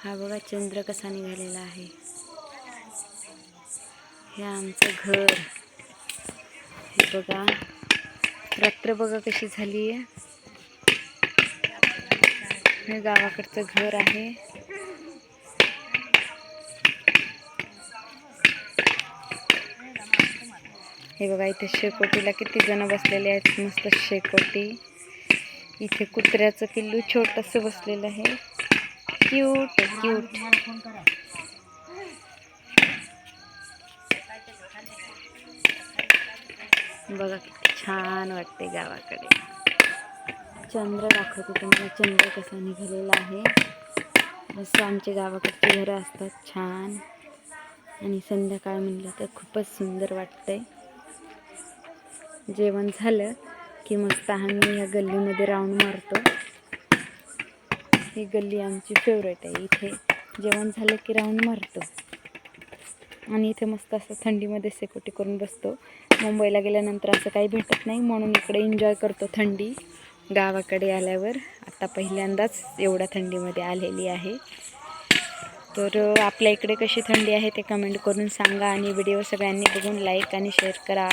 हा बघा चंद्र कसा निघालेला आहे. हे आमचं घर. हे बघा रात्र बघा कशी झाली आहे. हे गावाकडचं घर आहे. हे बघा इथे शेकोटीला किती जण बसलेले आहेत. मस्त शेकोटी. इथे कुत्र्याचं पिल्लू छोटंसं बसलेलं आहे. Cute cute. बघा किती छान वाटते गावाकडे. चंद्र दाखवतो तुम्हाला, चंद्र कसा निघालेला आहे. असं आमच्या गावाकडची घरं असतात छान. आणि संध्याकाळ म्हणलं तर खूपच सुंदर वाटतंय. जेवण झालं की मस्त आम्ही या गल्लीमध्ये राऊंड मारतो. ही गल्ली आमची फेवरेट आहे. इथे जेवण झालं की राऊंड मारतो आणि इथे मस्त असं थंडीमध्ये शेकोटी करून बसतो. मुंबईला गेल्यानंतर असं काही भेटत नाही, म्हणून इकडे एन्जॉय करतो थंडी. गावाकडे आल्यावर आता पहिल्यांदाच एवढ्या थंडीमध्ये आलेली आहे. तर आपल्या इकडे कशी थंडी आहे ते कमेंट करून सांगा आणि व्हिडिओ सगळ्यांनी बघून लाईक आणि शेअर करा.